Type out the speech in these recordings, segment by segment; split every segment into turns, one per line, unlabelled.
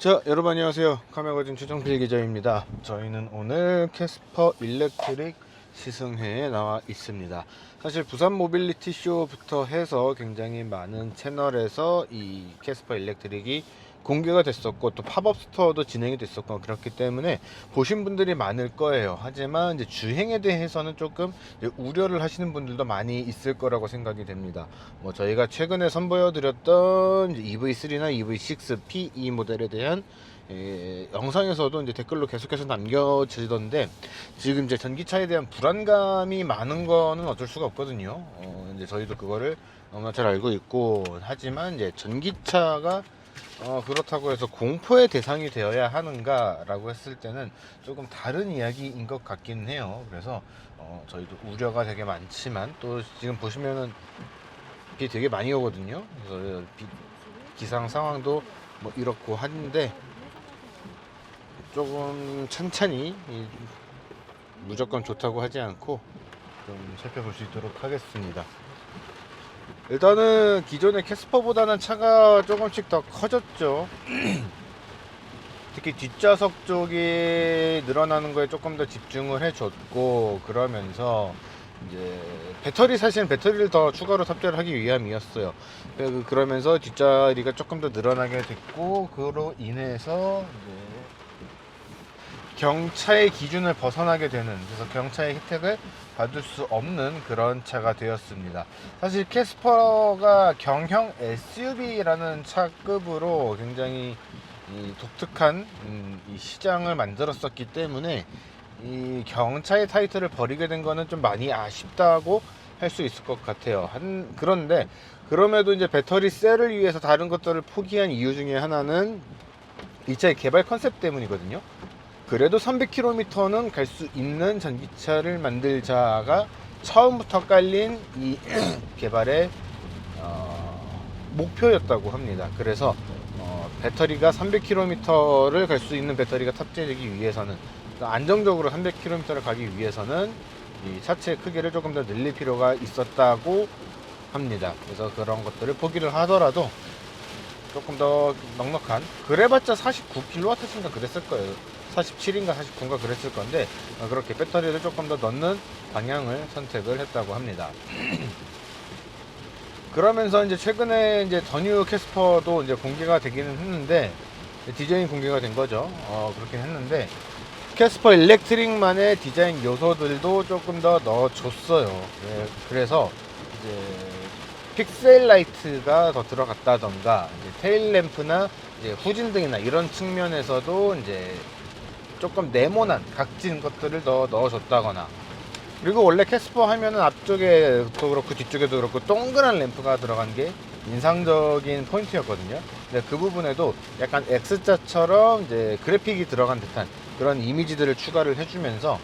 자, 여러분 안녕하세요. 카메라거진 최정필 기자입니다. 저희는 오늘 캐스퍼 일렉트릭 시승회에 나와 있습니다. 사실 부산 모빌리티 쇼부터 해서 굉장히 많은 채널에서 이 캐스퍼 일렉트릭이 공개가 됐었고, 또 팝업 스토어도 진행이 됐었고, 그렇기 때문에 보신 분들이 많을 거예요. 하지만 이제 주행에 대해서는 조금 우려를 하시는 분들도 많이 있을 거라고 생각이 됩니다. 저희가 최근에 선보여 드렸던 EV3나 EV6 PE 모델에 대한 영상에서도 이제 댓글로 계속해서 남겨지던데, 지금 이제 전기차에 대한 불안감이 많은 거는 어쩔 수가 없거든요. 이제 저희도 그거를 너무나 잘 알고 있고, 하지만 이제 전기차가 그렇다고 해서 공포의 대상이 되어야 하는가 라고 했을 때는 조금 다른 이야기인 것 같긴 해요. 그래서 저희도 우려가 되게 많지만, 또 지금 보시면은 비 되게 많이 오거든요. 그래서 기상 상황도 뭐 이렇고 한데, 조금 천천히 무조건 좋다고 하지 않고 좀 살펴볼 수 있도록 하겠습니다. 일단은 기존의 캐스퍼보다는 차가 조금씩 더 커졌죠. 특히 뒷좌석 쪽이 늘어나는 거에 조금 더 집중을 해줬고, 그러면서 이제 사실은 배터리를 더 추가로 탑재를 하기 위함이었어요. 그러면서 뒷자리가 조금 더 늘어나게 됐고, 그로 인해서 이제 경차의 기준을 벗어나게 되는, 그래서 경차의 혜택을 받을 수 없는 그런 차가 되었습니다. 사실 캐스퍼가 경형 SUV라는 차급으로 굉장히 독특한 이 시장을 만들었었기 때문에 이 경차의 타이틀을 버리게 된 거는 좀 많이 아쉽다고 할 수 있을 것 같아요. 그런데 그럼에도 이제 배터리 셀을 위해서 다른 것들을 포기한 이유 중에 하나는 이 차의 개발 컨셉 때문이거든요. 그래도 300km는 갈 수 있는 전기차를 만들자가 처음부터 깔린 이 개발의 목표였다고 합니다. 그래서 배터리가 300km를 갈 수 있는 배터리가 탑재되기 위해서는, 안정적으로 300km를 가기 위해서는 이 차체 크기를 조금 더 늘릴 필요가 있었다고 합니다. 그래서 그런 것들을 포기를 하더라도 조금 더 넉넉한, 그래봤자 49kW인가 그랬을 거예요. 47인가 49인가 그랬을 건데, 그렇게 배터리를 조금 더 넣는 방향을 선택을 했다고 합니다. 그러면서 이제 최근에 이제 더 뉴 캐스퍼도 이제 공개가 되기는 했는데, 디자인 공개가 된 거죠. 그렇긴 했는데, 캐스퍼 일렉트릭만의 디자인 요소들도 조금 더 넣어줬어요. 그래서 이제 픽셀 라이트가 더 들어갔다던가, 이제 테일 램프나 이제 후진등이나 이런 측면에서도 이제 조금 네모난 각진 것들을 더 넣어줬다거나, 그리고 원래 캐스퍼 하면은 앞쪽에도 그렇고 뒤쪽에도 그렇고 동그란 램프가 들어간 게 인상적인 포인트였거든요. 근데 그 부분에도 약간 X자처럼 이제 그래픽이 들어간 듯한 그런 이미지들을 추가를 해주면서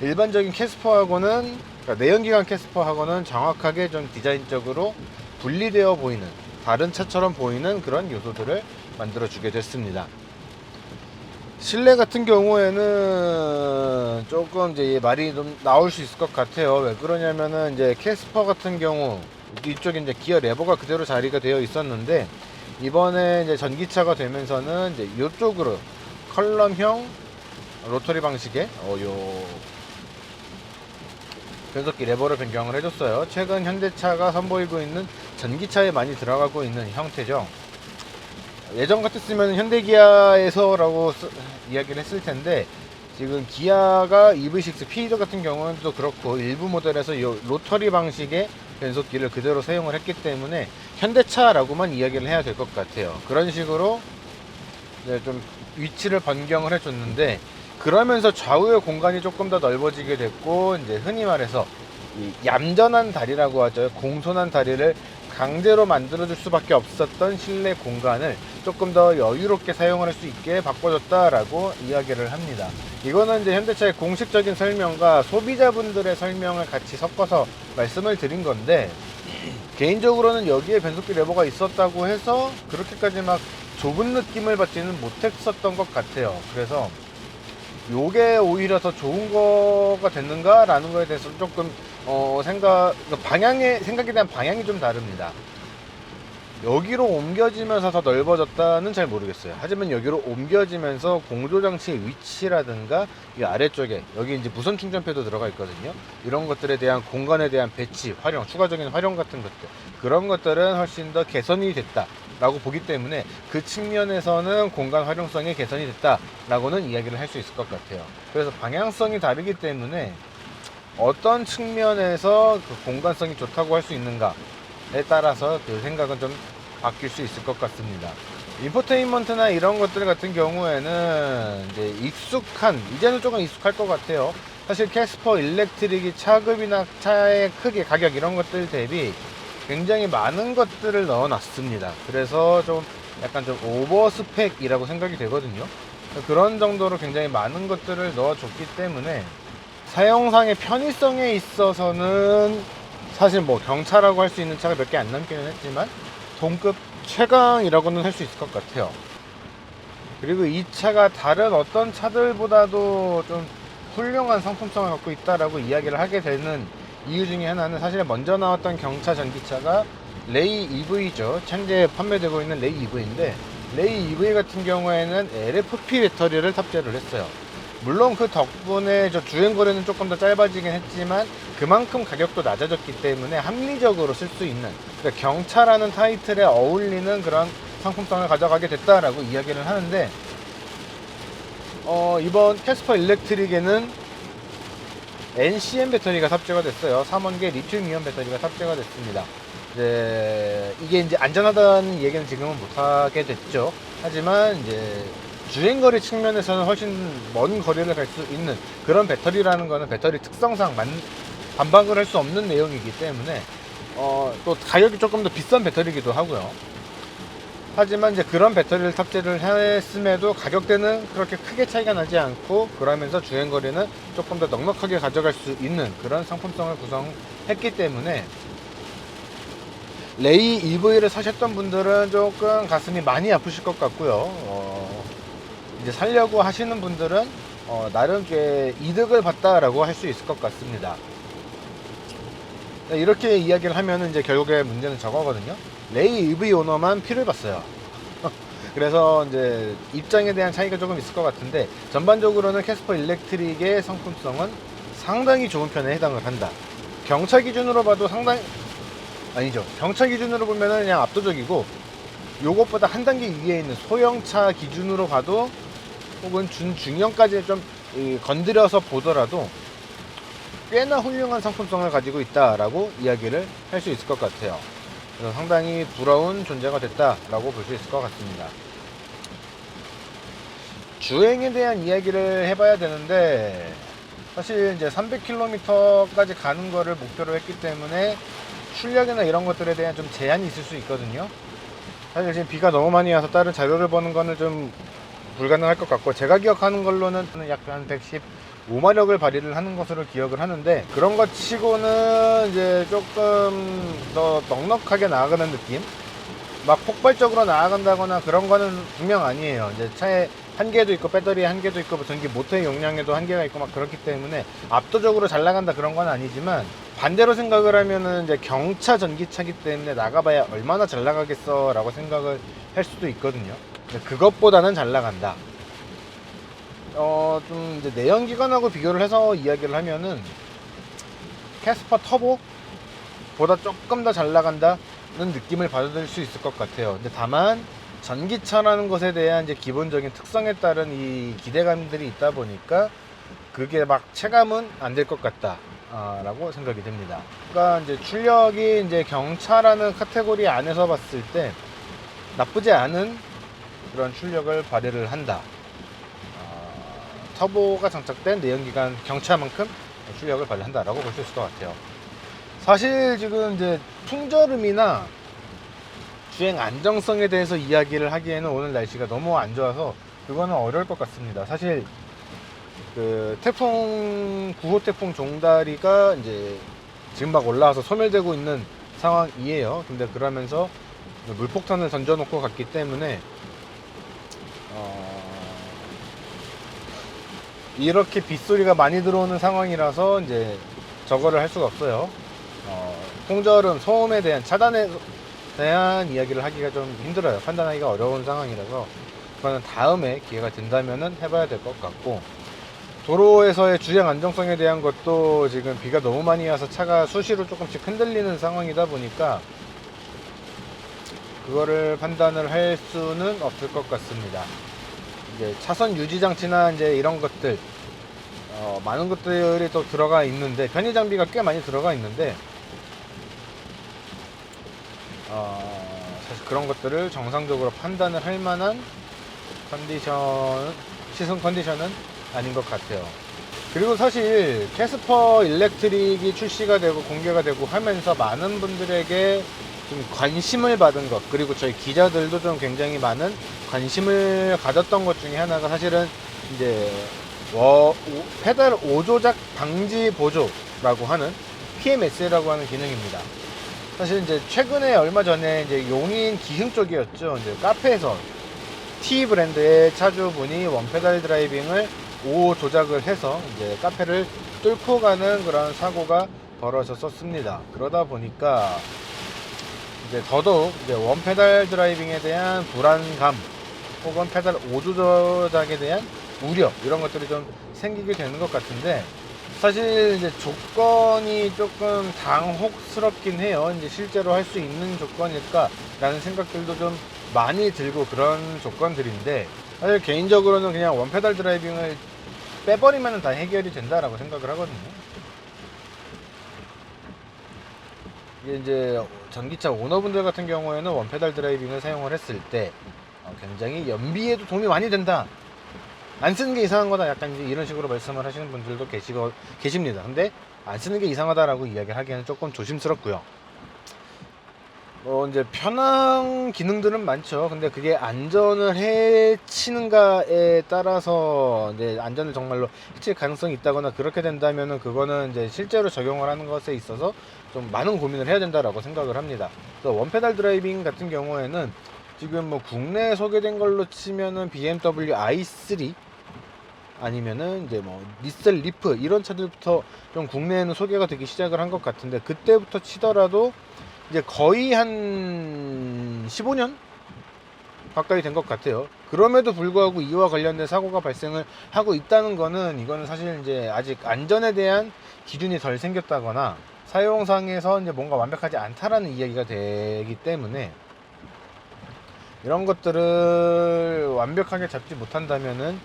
일반적인 캐스퍼하고는, 그러니까 내연기관 캐스퍼하고는 정확하게 좀 디자인적으로 분리되어 보이는, 다른 차처럼 보이는 그런 요소들을 만들어 주게 됐습니다. 실내 같은 경우에는 조금 이제 말이 좀 나올 수 있을 것 같아요. 왜 그러냐면은 이제 캐스퍼 같은 경우 이쪽에 이제 기어 레버가 그대로 자리가 되어 있었는데, 이번에 이제 전기차가 되면서는 이제 이쪽으로 컬럼형 로터리 방식의 요 변속기 레버를 변경을 해줬어요. 최근 현대차가 선보이고 있는 전기차에 많이 들어가고 있는 형태죠. 예전 같았으면 현대기아에서라고 이야기를 했을 텐데, 지금 기아가 EV6 피드 같은 경우는 또 그렇고 일부 모델에서 이 로터리 방식의 변속기를 그대로 사용을 했기 때문에 현대차라고만 이야기를 해야 될 것 같아요. 그런 식으로 좀 위치를 변경을 해줬는데, 그러면서 좌우의 공간이 조금 더 넓어지게 됐고, 이제 흔히 말해서 이 얌전한 다리라고 하죠. 공손한 다리를 강제로 만들어줄 수밖에 없었던 실내 공간을 조금 더 여유롭게 사용할 수 있게 바꿔줬다라고 이야기를 합니다. 이거는 이제 현대차의 공식적인 설명과 소비자분들의 설명을 같이 섞어서 말씀을 드린 건데, 개인적으로는 여기에 변속기 레버가 있었다고 해서 그렇게까지 막 좁은 느낌을 받지는 못했었던 것 같아요. 그래서 요게 오히려 더 좋은 거가 됐는가 라는 거에 대해서 조금 생각에 대한 방향이 좀 다릅니다. 여기로 옮겨지면서 더 넓어졌다는 잘 모르겠어요. 하지만 여기로 옮겨지면서 공조장치의 위치라든가 이 아래쪽에 여기 이제 무선 충전패도 들어가 있거든요. 이런 것들에 대한 공간에 대한 배치, 활용, 추가적인 활용 같은 것들, 그런 것들은 훨씬 더 개선이 됐다라고 보기 때문에 그 측면에서는 공간 활용성이 개선이 됐다라고는 이야기를 할 수 있을 것 같아요. 그래서 방향성이 다르기 때문에 어떤 측면에서 그 공간성이 좋다고 할 수 있는가에 따라서 그 생각은 좀 바뀔 수 있을 것 같습니다. 인포테인먼트나 이런 것들 같은 경우에는 이제 이제는 조금 익숙할 것 같아요. 사실 캐스퍼 일렉트릭이 차급이나 차의 크기, 가격 이런 것들 대비 굉장히 많은 것들을 넣어 놨습니다. 그래서 좀 약간 좀 오버 스펙이라고 생각이 되거든요. 그런 정도로 굉장히 많은 것들을 넣어 줬기 때문에 사용상의 편의성에 있어서는 사실 뭐 경차라고 할 수 있는 차가 몇 개 안 남기는 했지만 동급 최강이라고는 할 수 있을 것 같아요. 그리고 이 차가 다른 어떤 차들보다도 좀 훌륭한 상품성을 갖고 있다라고 이야기를 하게 되는 이유 중에 하나는 사실 먼저 나왔던 경차 전기차가 레이 EV죠. 현재 판매되고 있는 레이 EV인데, 레이 EV 같은 경우에는 LFP 배터리를 탑재를 했어요. 물론 그 덕분에 저 주행거리는 조금 더 짧아지긴 했지만 그만큼 가격도 낮아졌기 때문에 합리적으로 쓸 수 있는, 그러니까 경차라는 타이틀에 어울리는 그런 상품성을 가져가게 됐다라고 이야기를 하는데, 이번 캐스퍼 일렉트릭에는 NCM 배터리가 탑재가 됐어요. 3원계 리튬 이온 배터리가 탑재가 됐습니다. 이게 이제 안전하다는 얘기는 지금은 못하게 됐죠. 하지만 이제 주행거리 측면에서는 훨씬 먼 거리를 갈 수 있는 그런 배터리라는 거는 배터리 특성상 반박을 할 수 없는 내용이기 때문에 또 가격이 조금 더 비싼 배터리이기도 하고요. 하지만 이제 그런 배터리를 탑재를 했음에도 가격대는 그렇게 크게 차이가 나지 않고, 그러면서 주행거리는 조금 더 넉넉하게 가져갈 수 있는 그런 상품성을 구성했기 때문에 레이 EV를 사셨던 분들은 조금 가슴이 많이 아프실 것 같고요. 이제 살려고 하시는 분들은 나름 꽤 이득을 봤다라고 할 수 있을 것 같습니다. 이렇게 이야기를 하면 이제 결국에 문제는 저거거든요. 레이 EV 오너만 피를 봤어요. 그래서 이제 입장에 대한 차이가 조금 있을 것 같은데, 전반적으로는 캐스퍼 일렉트릭의 상품성은 상당히 좋은 편에 해당을 한다. 경차 기준으로 봐도 아니죠. 경차 기준으로 보면은 그냥 압도적이고, 요것보다 한 단계 위에 있는 소형차 기준으로 봐도, 혹은 중형까지 좀 건드려서 보더라도 꽤나 훌륭한 상품성을 가지고 있다라고 이야기를 할 수 있을 것 같아요. 그래서 상당히 부러운 존재가 됐다라고 볼 수 있을 것 같습니다. 주행에 대한 이야기를 해봐야 되는데, 사실 이제 300km까지 가는 거를 목표로 했기 때문에 출력이나 이런 것들에 대한 좀 제한이 있을 수 있거든요. 사실 지금 비가 너무 많이 와서 다른 자료를 보는 거는 좀 불가능할 것 같고, 제가 기억하는 걸로는 약 한 115마력을 발휘를 하는 것으로 기억을 하는데, 그런 것 치고는 이제 조금 더 넉넉하게 나아가는 느낌? 막 폭발적으로 나아간다거나 그런 거는 분명 아니에요. 이제 차에 한계도 있고 배터리에 한계도 있고 전기 모터의 용량에도 한계가 있고 막 그렇기 때문에 압도적으로 잘 나간다 그런 건 아니지만, 반대로 생각을 하면은 이제 경차 전기차기 때문에 나가봐야 얼마나 잘 나가겠어 라고 생각을 할 수도 있거든요. 그것보다는 잘 나간다. 좀 이제 내연기관하고 비교를 해서 이야기를 하면은 캐스퍼 터보보다 조금 더 잘 나간다는 느낌을 받을 수 있을 것 같아요. 근데 다만 전기차라는 것에 대한 이제 기본적인 특성에 따른 이 기대감들이 있다 보니까 그게 막 체감은 안 될 것 같다 라고 생각이 됩니다. 그러니까 이제 출력이 이제 경차라는 카테고리 안에서 봤을 때 나쁘지 않은 그런 출력을 발휘를 한다. 터보가 장착된 내연기관 경차만큼 출력을 발휘한다라고 볼 수 있을 것 같아요. 사실 지금 이제 풍절음이나 주행 안정성에 대해서 이야기를 하기에는 오늘 날씨가 너무 안 좋아서 그거는 어려울 것 같습니다. 사실 그 9호 태풍 종다리가 이제 지금 막 올라와서 소멸되고 있는 상황이에요. 근데 그러면서 물폭탄을 던져놓고 갔기 때문에 이렇게 빗소리가 많이 들어오는 상황이라서 이제 저거를 할 수가 없어요. 풍절음, 소음에 대한 대한 이야기를 하기가 좀 힘들어요. 판단하기가 어려운 상황이라서 그거는 다음에 기회가 된다면은 해봐야 될 것 같고, 도로에서의 주행 안정성에 대한 것도 지금 비가 너무 많이 와서 차가 수시로 조금씩 흔들리는 상황이다 보니까 그거를 판단을 할 수는 없을 것 같습니다. 이제 차선 유지 장치나 이제 이런 것들 많은 것들이 또 들어가 있는데, 편의 장비가 꽤 많이 들어가 있는데 사실 그런 것들을 정상적으로 판단을 할 만한 시승 컨디션은 아닌 것 같아요. 그리고 사실 캐스퍼 일렉트릭이 출시가 되고 공개가 되고 하면서 많은 분들에게 좀 관심을 받은 것, 그리고 저희 기자들도 좀 굉장히 많은 관심을 가졌던 것 중에 하나가 사실은 이제 페달 5조작 방지 보조라고 하는 PMS라고 하는 기능입니다. 사실 이제 최근에 얼마 전에 이제 용인 기흥 쪽이었죠. 이제 카페에서 T 브랜드의 차주분이 원페달 드라이빙을 5 조작을 해서 이제 카페를 뚫고 가는 그런 사고가 벌어졌었습니다. 그러다 보니까 이제 더더욱 이제 원페달 드라이빙에 대한 불안감 혹은 페달 5조 조작에 대한 우려, 이런 것들이 좀 생기게 되는 것 같은데, 사실 이제 조건이 조금 당혹스럽긴 해요. 이제 실제로 할 수 있는 조건일까 라는 생각들도 좀 많이 들고 그런 조건들인데, 사실 개인적으로는 그냥 원페달 드라이빙을 빼버리면 다 해결이 된다라고 생각을 하거든요. 이게 이제 전기차 오너분들 같은 경우에는 원페달 드라이빙을 사용을 했을 때 굉장히 연비에도 도움이 많이 된다, 안 쓰는 게 이상한 거다, 약간 이제 이런 식으로 말씀을 하시는 분들도 계십니다. 근데 안 쓰는 게 이상하다라고 이야기를 하기에는 조금 조심스럽고요. 이제 편한 기능들은 많죠. 근데 그게 안전을 해치는가에 따라서 이제 안전을 정말로 해칠 가능성이 있다거나 그렇게 된다면은 그거는 이제 실제로 적용을 하는 것에 있어서 좀 많은 고민을 해야 된다라고 생각을 합니다. 그래서 원페달 드라이빙 같은 경우에는 지금 뭐 국내에 소개된 걸로 치면은 BMW i3 아니면은 이제 뭐 닛산 리프 이런 차들부터 좀 국내에는 소개가 되기 시작을 한 것 같은데, 그때부터 치더라도 이제 거의 한 15년 가까이 된 것 같아요. 그럼에도 불구하고 이와 관련된 사고가 발생을 하고 있다는 거는, 이거는 사실 이제 아직 안전에 대한 기준이 덜 생겼다거나 사용상에서 이제 뭔가 완벽하지 않다라는 이야기가 되기 때문에, 이런 것들을 완벽하게 잡지 못한다면은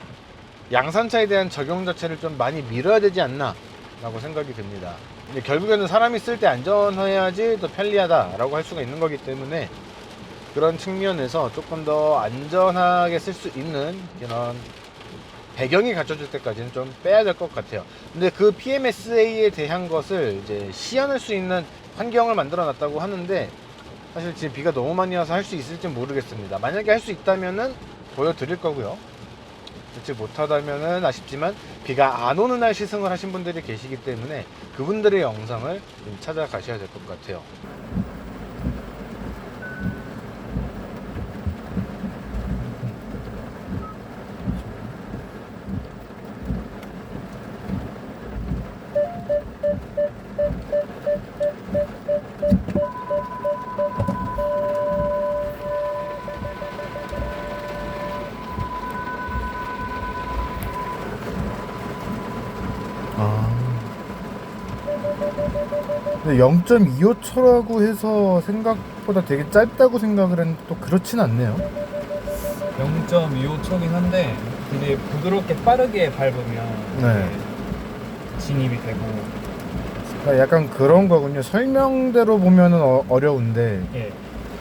양산차에 대한 적용 자체를 좀 많이 미뤄야 되지 않나 라고 생각이 듭니다. 근데 결국에는 사람이 쓸 때 안전해야지 더 편리하다라고 할 수가 있는 거기 때문에, 그런 측면에서 조금 더 안전하게 쓸 수 있는 이런 배경이 갖춰질 때까지는 좀 빼야 될 것 같아요. 근데 그 PMSA에 대한 것을 이제 시연할 수 있는 환경을 만들어 놨다고 하는데, 사실 지금 비가 너무 많이 와서 할 수 있을지 모르겠습니다. 만약에 할 수 있다면은 보여드릴 거고요. 그렇지 못하다면은 아쉽지만 비가 안 오는 날 시승을 하신 분들이 계시기 때문에 그분들의 영상을 좀 찾아가셔야 될 것 같아요.
근데 0.25초라고 해서 생각보다 되게 짧다고 생각을 했는데 또 그렇진 않네요.
0.25초긴 한데 되게 부드럽게 빠르게 밟으면
네.
진입이 되고.
그러니까 약간 그런 거군요. 설명대로 보면은 어려운데
예.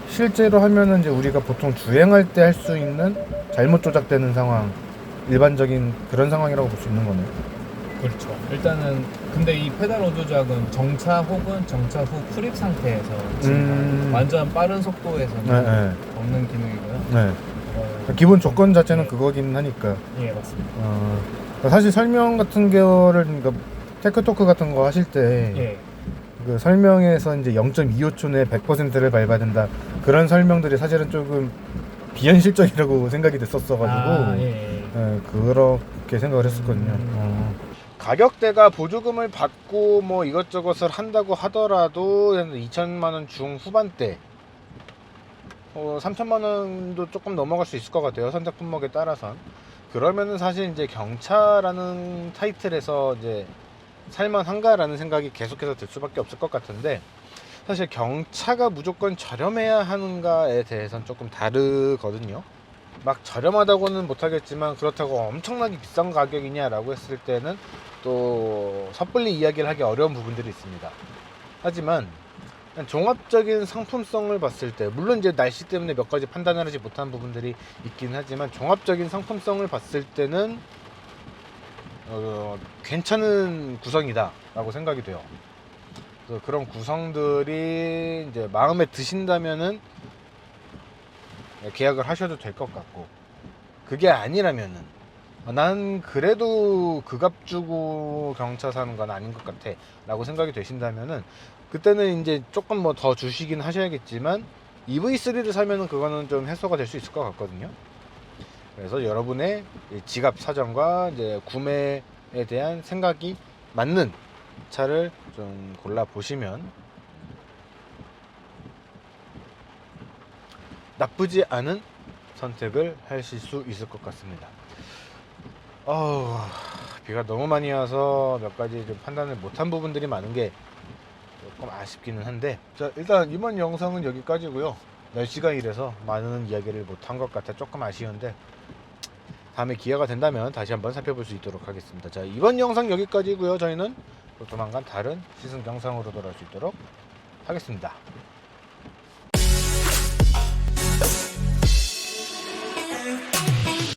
실제로 하면은 이제 우리가 보통 주행할 때 할 수 있는 잘못 조작되는 상황, 일반적인 그런 상황이라고 볼 수 있는 거네요.
그렇죠. 일단은 근데 이 페달 오조작은 정차 혹은 정차 후 프립 상태에서 완전 빠른 속도에서는
네.
없는 기능이고요.
네. 기본 조건 자체는 그거긴 하니까.
예, 맞습니다.
그러니까 사실 설명 같은 거를, 그러니까 테크토크 같은 거 하실 때
예.
그 설명에서 이제 0.25초 내에 100%를 밟아야 된다, 그런 설명들이 사실은 조금 비현실적이라고 생각이 됐었어가지고
예.
그렇게 생각을 했었거든요.
가격대가 보조금을 받고 뭐 이것저것을 한다고 하더라도 2천만 원 중후반대 3천만 원도 조금 넘어갈 수 있을 것 같아요. 선택 품목에 따라선. 그러면은 사실 이제 경차라는 타이틀에서 이제 살만한가라는 생각이 계속해서 들 수밖에 없을 것 같은데, 사실 경차가 무조건 저렴해야 하는가에 대해서는 조금 다르거든요. 막 저렴하다고는 못하겠지만 그렇다고 엄청나게 비싼 가격이냐라고 했을 때는 또 섣불리 이야기를 하기 어려운 부분들이 있습니다. 하지만 종합적인 상품성을 봤을 때, 물론 이제 날씨 때문에 몇 가지 판단을 하지 못한 부분들이 있긴 하지만 종합적인 상품성을 봤을 때는 괜찮은 구성이다 라고 생각이 돼요. 그래서 그런 구성들이 이제 마음에 드신다면은 계약을 하셔도 될 것 같고, 그게 아니라면은 난 그래도 그 값 주고 경차 사는 건 아닌 것 같아 라고 생각이 되신다면은, 그때는 이제 조금 뭐 더 주시긴 하셔야겠지만 EV3를 사면은 그거는 좀 해소가 될 수 있을 것 같거든요. 그래서 여러분의 지갑 사정과 이제 구매에 대한 생각이 맞는 차를 좀 골라 보시면 나쁘지 않은 선택을 하실 수 있을 것 같습니다. 비가 너무 많이 와서 몇 가지 좀 판단을 못한 부분들이 많은 게 조금 아쉽기는 한데, 자, 일단 이번 영상은 여기까지고요. 날씨가 이래서 많은 이야기를 못한 것 같아 조금 아쉬운데, 다음에 기회가 된다면 다시 한번 살펴볼 수 있도록 하겠습니다. 자, 이번 영상 여기까지고요. 저희는 또 조만간 다른 시승 영상으로 돌아올 수 있도록 하겠습니다.